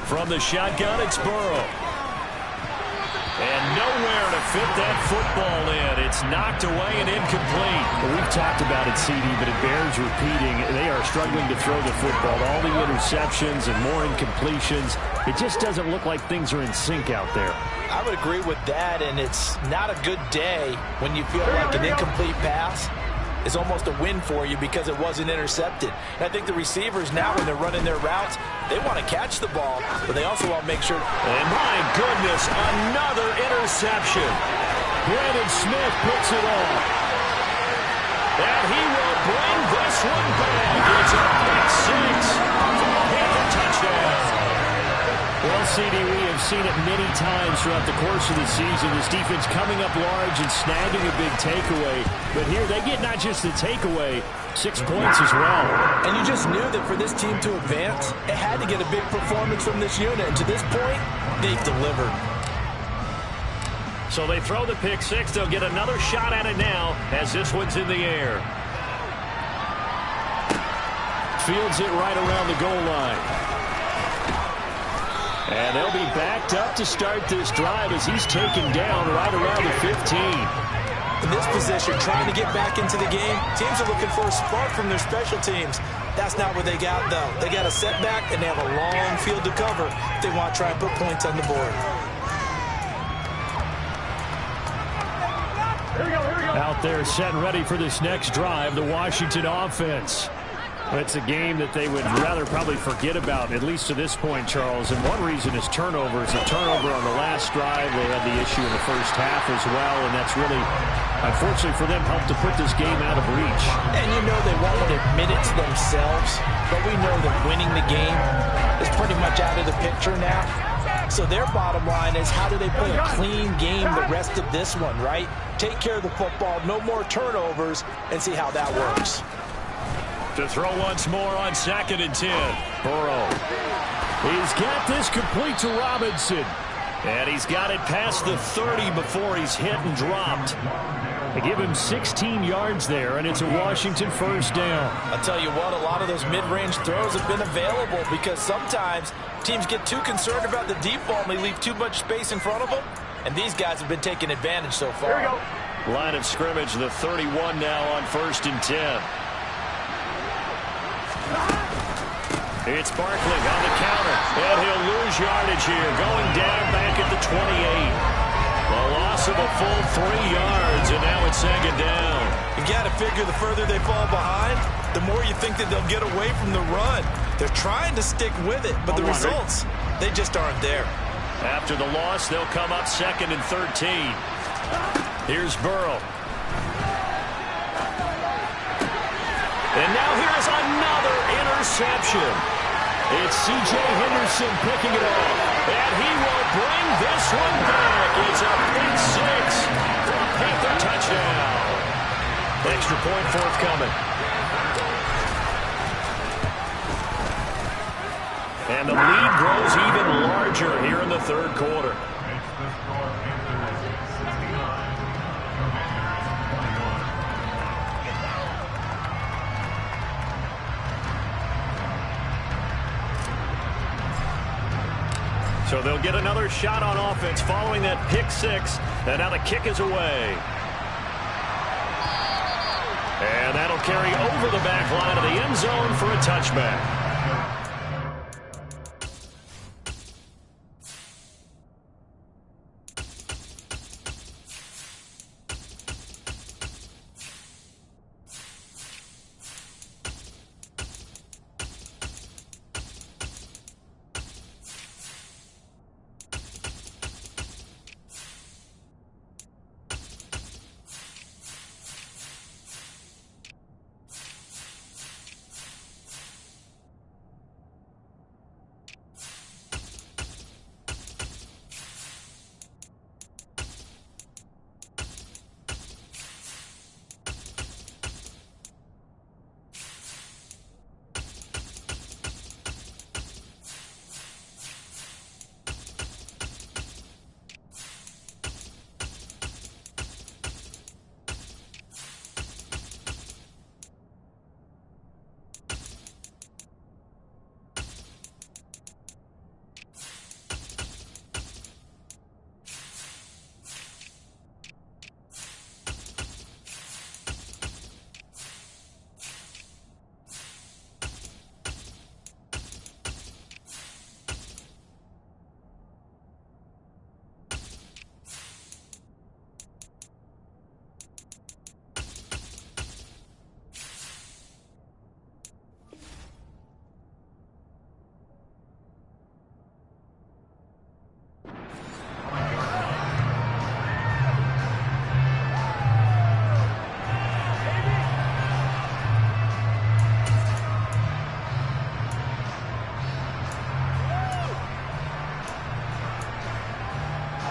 From the shotgun, it's Burrow. And nowhere to fit that football in. It's knocked away and incomplete. Well, we've talked about it, CD, but it bears repeating. They are struggling to throw the football. All the interceptions and more incompletions. It just doesn't look like things are in sync out there. I would agree with that, and it's not a good day when you feel like an incomplete pass is almost a win for you because it wasn't intercepted. And I think the receivers now, when they're running their routes, they want to catch the ball, but they also want to make sure. And my goodness, another interception. Brandon Smith puts it off. And he will bring this one back. It's a pick 6 for a Panther touchdown. Well, CD, we have seen it many times throughout the course of the season. This defense coming up large and snagging a big takeaway. But here they get not just the takeaway, 6 points as well. And you just knew that for this team to advance, it had to get a big performance from this unit. And to this point, they've delivered. So they throw the pick 6. They'll get another shot at it now as this one's in the air. Fields it right around the goal line. And they'll be backed up to start this drive as he's taken down right around the 15. In this position, trying to get back into the game, teams are looking for a spark from their special teams. That's not what they got, though. They got a setback, and they have a long field to cover if they want to try and put points on the board. Out there set and ready for this next drive, the Washington offense. It's a game that they would rather probably forget about, at least to this point, Charles. And one reason is turnovers. A turnover on the last drive. They had the issue in the first half as well, and that's really, unfortunately for them, helped to put this game out of reach. And you know they won't admit it to themselves, but we know that winning the game is pretty much out of the picture now. So their bottom line is, how do they play a clean game the rest of this one, right? Take care of the football, no more turnovers, and see how that works. To throw once more on 2nd and 10. Burrow. He's got this complete to Robinson. And he's got it past the 30 before he's hit and dropped. They give him 16 yards there, and it's a Washington first down. I'll tell you what, a lot of those mid-range throws have been available because sometimes teams get too concerned about the deep ball and they leave too much space in front of them. And these guys have been taking advantage so far. Here we go. Line of scrimmage, the 31 now on 1st and 10. It's Barkley on the counter, and he'll lose yardage here, going down back at the 28. A loss of a full 3 yards, and now it's 2nd down. You got to figure the further they fall behind, the more you think that they'll get away from the run. They're trying to stick with it, but the results, they just aren't there. After the loss, they'll come up 2nd and 13. Here's Burrow. And now here's another interception. It's C.J. Henderson picking it off. And he will bring this one back. It's a pick 6 for a Panther touchdown. Extra point forthcoming. And the lead grows even larger here in the 3rd quarter. So they'll get another shot on offense following that pick 6. And now the kick is away. And that'll carry over the back line of the end zone for a touchback.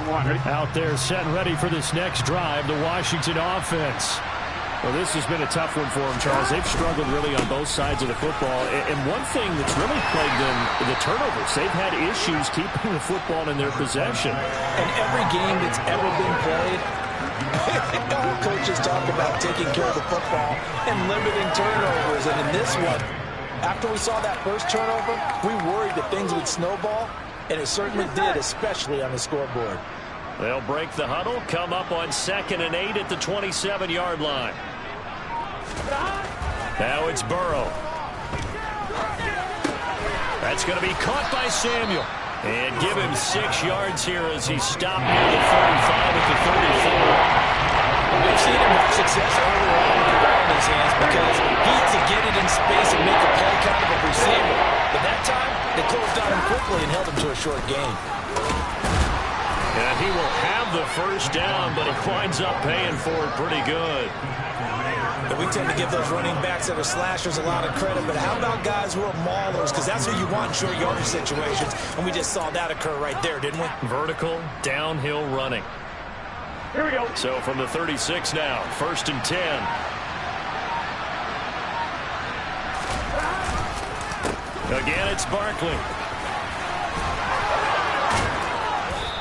Out there set and ready for this next drive, the Washington offense. Well, this has been a tough one for them, Charles. They've struggled really on both sides of the football. And one thing that's really plagued them, the turnovers. They've had issues keeping the football in their possession. And every game that's ever been played, all coaches talk about taking care of the football and limiting turnovers. And in this one, after we saw that first turnover, we worried that things would snowball, and it certainly did, especially on the scoreboard. They'll break the huddle, come up on 2nd and 8 at the 27-yard line. Now it's Burrow. That's going to be caught by Samuel. And give him 6 yards here as he's stopped near the 35 at the 34. We've seen him have success earlier on with the ball in his hands because he has to get it in space and make a play kind of a receiver. But that time, they closed on him quickly and held him to a short gain. And he will have the first down, but he winds up paying for it pretty good. And we tend to give those running backs that are slashers a lot of credit, but how about guys who are maulers? Because that's what you want in short yardage situations, and we just saw that occur right there, didn't we? Vertical, downhill running. Here we go. So from the 36 now, 1st and 10. Again, it's Barkley.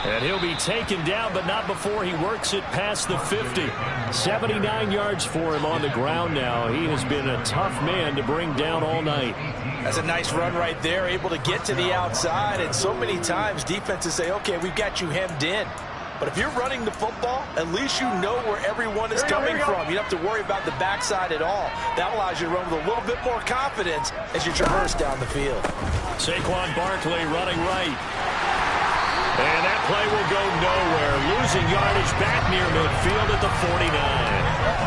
And he'll be taken down, but not before he works it past the 50. 79 yards for him on the ground now. He has been a tough man to bring down all night. That's a nice run right there, able to get to the outside. And so many times defenses say, okay, we've got you hemmed in. But if you're running the football, at least you know where everyone is coming from. You don't have to worry about the backside at all. That allows you to run with a little bit more confidence as you traverse down the field. Saquon Barkley running right. And that play will go nowhere. Losing yardage back near midfield at the 49.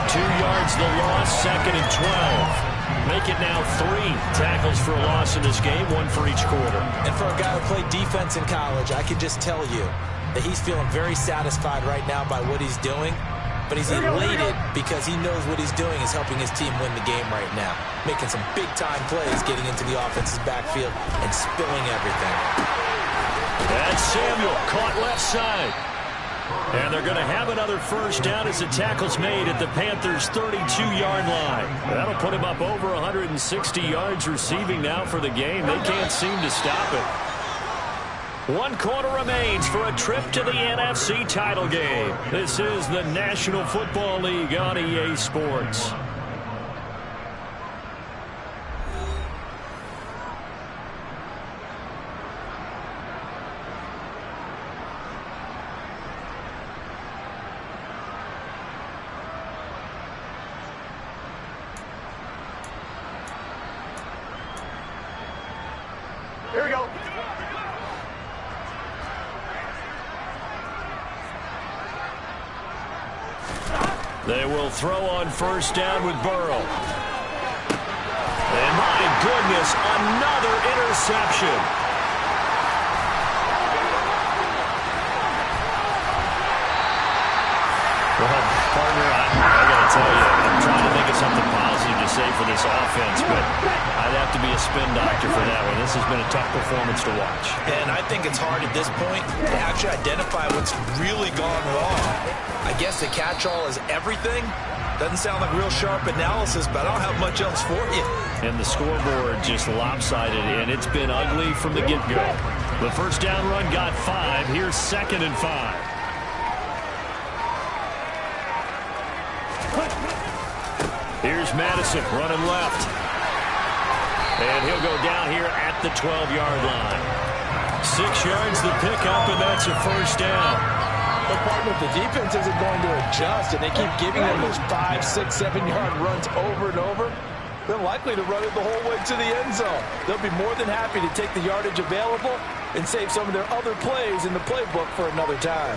2 yards the loss, 2nd and 12. Make it now 3 tackles for a loss in this game, 1 for each quarter. And for a guy who played defense in college, I can just tell you that he's feeling very satisfied right now by what he's doing. But he's elated because he knows what he's doing is helping his team win the game right now. Making some big-time plays, getting into the offense's backfield and spilling everything. That's Samuel caught left side. And they're going to have another first down as the tackle's made at the Panthers' 32-yard line. That'll put him up over 160 yards receiving now for the game. They can't seem to stop it. 1 quarter remains for a trip to the NFC title game. This is the National Football League on EA Sports. Here we go. They will throw on first down with Burrow. And my goodness, another interception. Well, partner, I got to tell you, I'm trying to think of something positive to say for this offense, but I'd have to be a spin doctor for that one. This has been a tough performance to watch. And I think it's hard at this point to actually identify what's really gone wrong. I guess the catch-all is everything. Doesn't sound like real sharp analysis, but I don't have much else for you. And the scoreboard just lopsided, and it's been ugly from the get-go. The first down run got 5. Here's 2nd and 5. Here's Madison running left. And he'll go down here at the 12-yard line. 6 yards the pickup, and that's a first down. But partner, if the defense isn't going to adjust and they keep giving them those 5, 6, 7-yard runs over and over, they're likely to run it the whole way to the end zone. They'll be more than happy to take the yardage available and save some of their other plays in the playbook for another time.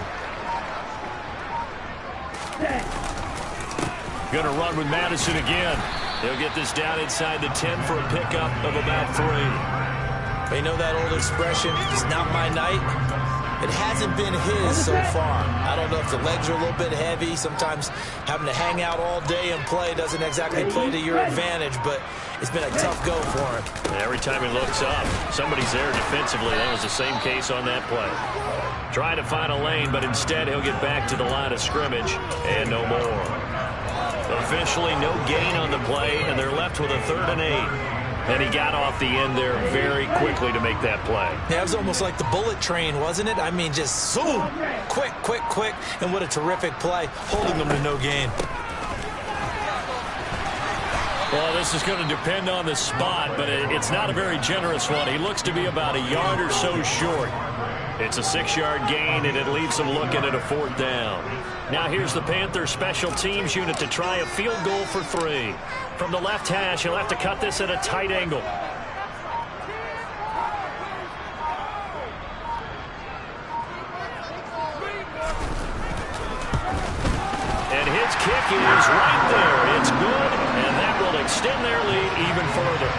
Going to run with Madison again. He'll get this down inside the 10 for a pickup of about 3. You know that old expression, it's not my night? It hasn't been his so far. I don't know if the legs are a little bit heavy. Sometimes having to hang out all day and play doesn't exactly play to your advantage, but it's been a tough go for him. Every time he looks up, somebody's there defensively. That was the same case on that play. Trying to find a lane, but instead he'll get back to the line of scrimmage and no more. Officially no gain on the play, and they're left with a 3rd and 8. And he got off the end there very quickly to make that play. Yeah, it was almost like the bullet train, wasn't it? I mean, just zoom, quick, quick, quick, and what a terrific play, holding them to no gain. Well, this is going to depend on the spot, but it's not a very generous one. He looks to be about a yard or so short. It's a 6-yard gain, and it leaves them looking at a 4th down. Now here's the Panthers special teams unit to try a field goal for 3. From the left hash, he'll have to cut this at a tight angle. And his kick is right there. It's good, and that will extend their lead even further.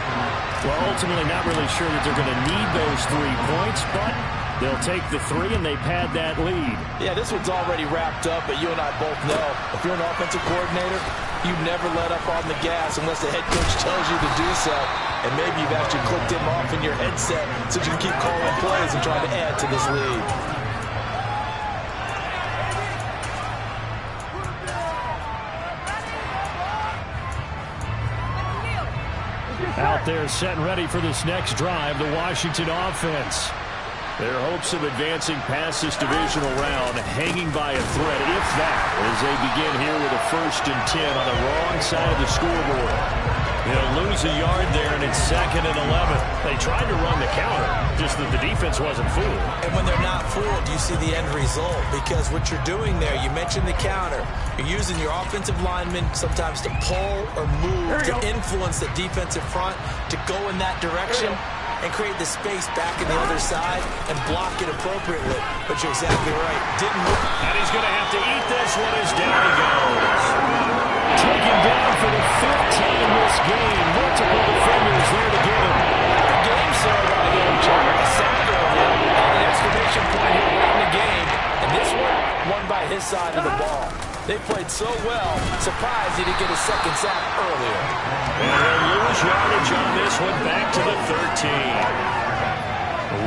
Well, ultimately not really sure that they're going to need those 3 points, but they'll take the 3 and they pad that lead. Yeah, this one's already wrapped up, but you and I both know if you're an offensive coordinator, you never let up on the gas unless the head coach tells you to do so. And maybe you've actually clicked him off in your headset so you can keep calling plays and trying to add to this lead. Out there set and ready for this next drive, the Washington offense. Their hopes of advancing past this divisional round hanging by a thread, if that, as they begin here with a 1st and 10 on the wrong side of the scoreboard. They'll lose a yard there, and it's 2nd and 11. They tried to run the counter, just that the defense wasn't fooled. And when they're not fooled, you see the end result, because what you're doing there, you mentioned the counter. You're using your offensive linemen sometimes to pull or move, to influence the defensive front, to go in that direction and create the space back in the other side and block it appropriately. But you're exactly right. Didn't move. And he's going to have to eat this one as down he goes. Taken down for the 5th time this game. Multiple defenders there to get him. The game started by him, Chuck. A sack of him on an exclamation point here late in the game. And this one won by his side of the ball. They played so well, surprised he didn't get his 2nd sack earlier. And they'll lose yardage on this one back to the 13.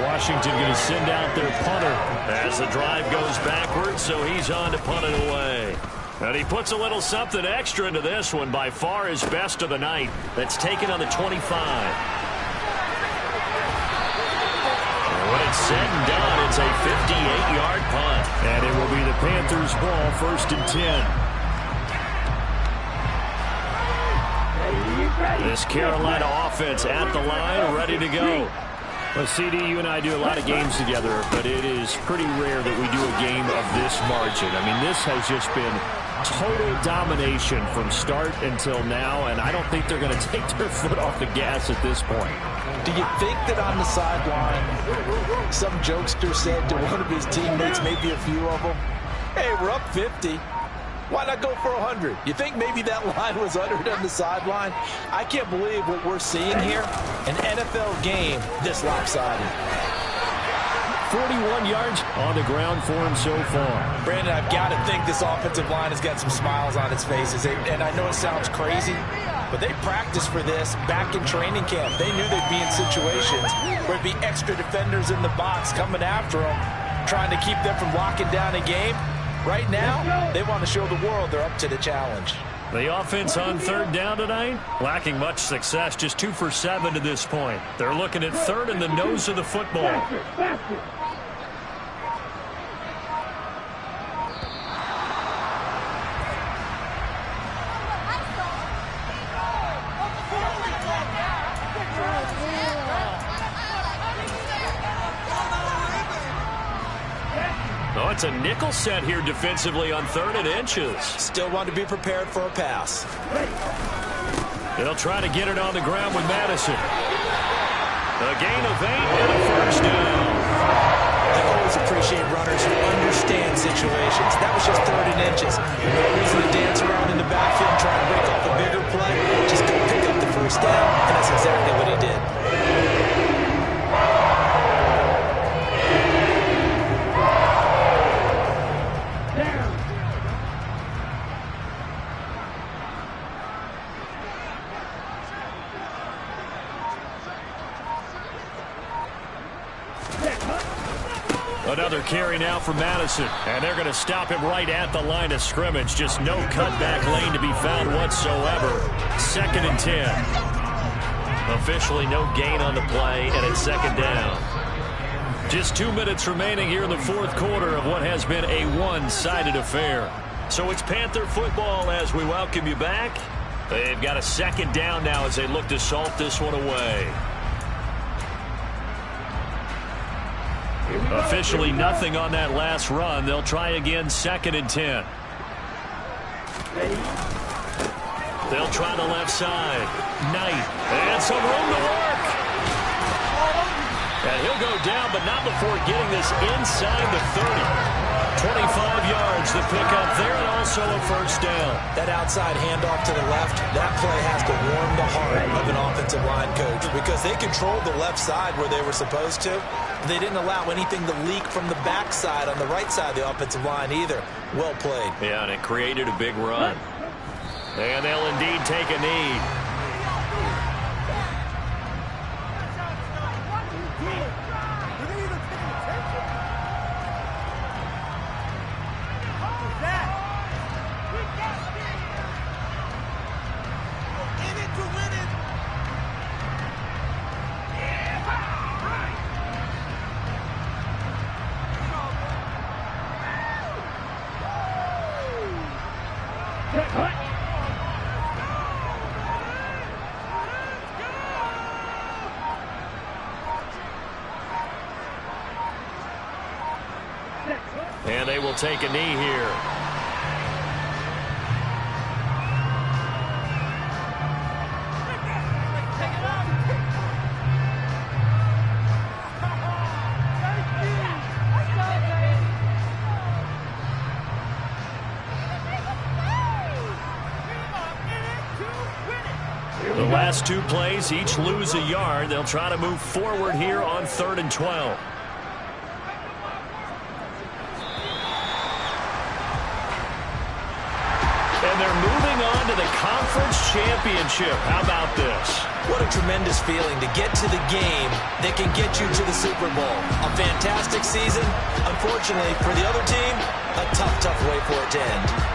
Washington going to send out their punter as the drive goes backwards, so he's on to punt it away. And he puts a little something extra into this one, by far his best of the night. That's taken on the 25. And when it's said and done, it's a 58-yard punt. And it will be the Panthers' ball, 1st and 10. This Carolina offense at the line, ready to go. Well, CD, you and I do a lot of games together, but it is pretty rare that we do a game of this margin. I mean, this has just been total domination from start until now, and I don't think they're going to take their foot off the gas at this point. Do you think that on the sideline, some jokester said to one of his teammates, maybe a few of them, hey, we're up 50. Why not go for 100? You think maybe that line was uttered on the sideline? I can't believe what we're seeing here. An NFL game this lopsided. 41 yards on the ground for him so far. Brandon, I've got to think this offensive line has got some smiles on its faces. And I know it sounds crazy, but they practiced for this back in training camp. They knew they'd be in situations where there'd be extra defenders in the box coming after them, trying to keep them from locking down a game. Right now, they want to show the world they're up to the challenge. The offense on 3rd down tonight, lacking much success, just 2 for 7 to this point. They're looking at 3rd in the nose of the football. Oh, it's a nickel set here defensively on 3rd and inches. Still want to be prepared for a pass. They'll try to get it on the ground with Madison. A gain of 8 and a 1st down. I always appreciate runners who understand situations. That was just 3rd and inches. No reason to dance around in the backfield and try to break off a bigger play. Just go pick up the 1st down, and that's exactly what he did. Another carry now for Madison, and they're going to stop him right at the line of scrimmage. Just no cutback lane to be found whatsoever. 2nd and 10. Officially no gain on the play, and it's 2nd down. Just 2 minutes remaining here in the 4th quarter of what has been a one-sided affair. So it's Panther football as we welcome you back. They've got a 2nd down now as they look to salt this one away. Officially nothing on that last run. They'll try again 2nd and 10. They'll try the left side. Knight. And some room to work. And he'll go down, but not before getting this inside the 30. 25 yards to pick up there, and also a 1st down. That outside handoff to the left, that play has to warm the heart of an offensive line coach because they controlled the left side where they were supposed to. They didn't allow anything to leak from the backside on the right side of the offensive line either. Well played. Yeah, and it created a big run. And they'll indeed take a knee. And they will take a knee here. The last 2 plays, each lose a yard. They'll try to move forward here on 3rd and 12. And they're moving on to the conference championship. How about this? What a tremendous feeling to get to the game that can get you to the Super Bowl. A fantastic season. Unfortunately, for the other team, a tough way for it to end.